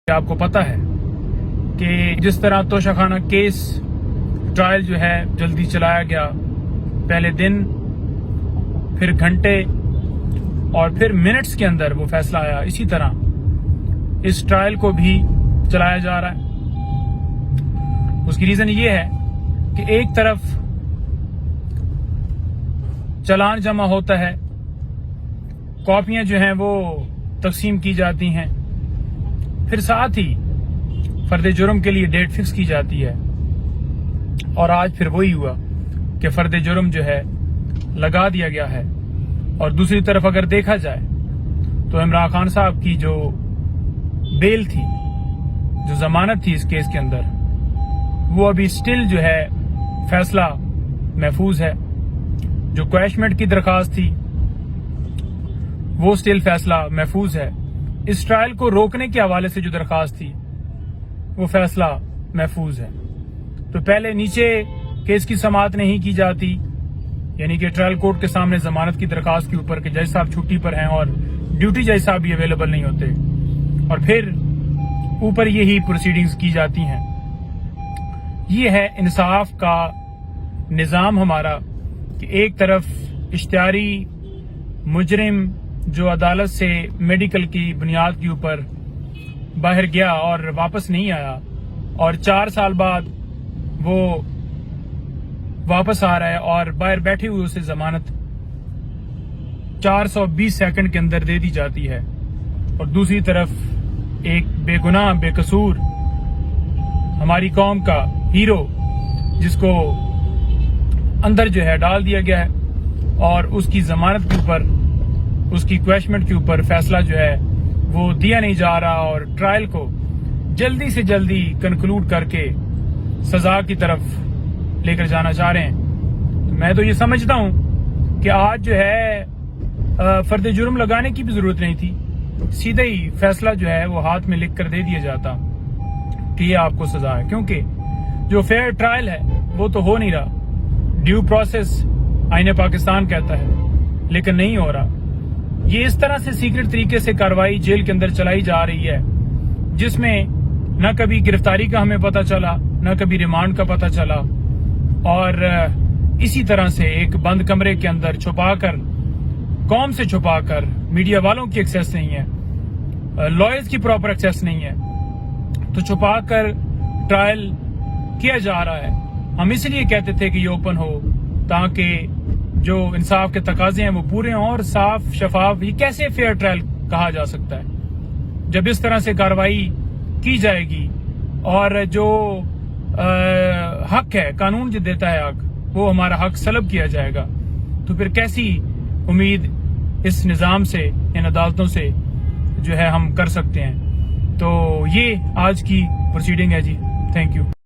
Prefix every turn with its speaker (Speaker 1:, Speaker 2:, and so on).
Speaker 1: آپ کو پتہ ہے کہ جس طرح توشہ خانہ کیس ٹرائل جو ہے جلدی چلایا گیا، پہلے دن، پھر گھنٹے اور پھر منٹس کے اندر وہ فیصلہ آیا، اسی طرح اس ٹرائل کو بھی چلایا جا رہا ہے۔ اس کی ریزن یہ ہے کہ ایک طرف چلان جمع ہوتا ہے، کاپیاں جو ہیں وہ تقسیم کی جاتی ہیں، پھر ساتھ ہی فرد جرم کے لیے ڈیٹ فکس کی جاتی ہے، اور آج پھر وہی ہوا کہ فرد جرم جو ہے لگا دیا گیا ہے۔ اور دوسری طرف اگر دیکھا جائے تو عمران خان صاحب کی جو بیل تھی، جو ضمانت تھی اس کیس کے اندر، وہ ابھی سٹل جو ہے فیصلہ محفوظ ہے۔ جو کویشمنٹ کی درخواست تھی وہ سٹل فیصلہ محفوظ ہے۔ اس ٹرائل کو روکنے کے حوالے سے جو درخواست تھی وہ فیصلہ محفوظ ہے۔ تو پہلے نیچے کیس کی سماعت نہیں کی جاتی، یعنی کہ ٹرائل کورٹ کے سامنے ضمانت کی درخواست کے اوپر کہ جج صاحب چھٹی پر ہیں اور ڈیوٹی جج صاحب بھی اویلیبل نہیں ہوتے، اور پھر اوپر یہی پروسیڈنگز کی جاتی ہیں۔ یہ ہے انصاف کا نظام ہمارا کہ ایک طرف اشتہاری مجرم جو عدالت سے میڈیکل کی بنیاد کے اوپر باہر گیا اور واپس نہیں آیا، اور 4 سال بعد وہ واپس آ رہا ہے اور باہر بیٹھے ہوئے اسے ضمانت 420 سیکنڈ کے اندر دے دی جاتی ہے، اور دوسری طرف ایک بے گناہ بے قصور ہماری قوم کا ہیرو جس کو اندر جو ہے ڈال دیا گیا ہے، اور اس کی ضمانت کے اوپر، اس کی کویشمنٹ کے اوپر فیصلہ جو ہے وہ دیا نہیں جا رہا، اور ٹرائل کو جلدی سے جلدی کنکلوڈ کر کے سزا کی طرف لے کر جانا چاہ رہے ہیں۔ میں تو یہ سمجھتا ہوں کہ آج جو ہے فرد جرم لگانے کی بھی ضرورت نہیں تھی، سیدھا ہی فیصلہ جو ہے وہ ہاتھ میں لکھ کر دے دیا جاتا کہ یہ آپ کو سزا ہے، کیونکہ جو فیئر ٹرائل ہے وہ تو ہو نہیں رہا۔ ڈیو پروسیس آئین پاکستان کہتا ہے، لیکن نہیں ہو رہا۔ یہ اس طرح سے سیکرٹ طریقے سے کارروائی جیل کے اندر چلائی جا رہی ہے جس میں نہ کبھی گرفتاری کا ہمیں پتہ چلا، نہ کبھی ریمانڈ کا پتہ چلا، اور اسی طرح سے ایک بند کمرے کے اندر چھپا کر، قوم سے چھپا کر، میڈیا والوں کی ایکسیس نہیں ہے، لائرز کی پراپر ایکسیس نہیں ہے، تو چھپا کر ٹرائل کیا جا رہا ہے۔ ہم اس لیے کہتے تھے کہ یہ اوپن ہو تاکہ جو انصاف کے تقاضے ہیں وہ پورے ہوں اور صاف شفاف۔ یہ کیسے فیئر ٹرائل کہا جا سکتا ہے جب اس طرح سے کارروائی کی جائے گی، اور جو حق ہے، قانون جو دیتا ہے حق، وہ ہمارا حق سلب کیا جائے گا، تو پھر کیسی امید اس نظام سے، ان عدالتوں سے جو ہے ہم کر سکتے ہیں؟ تو یہ آج کی پروسیڈنگ ہے جی۔ Thank you.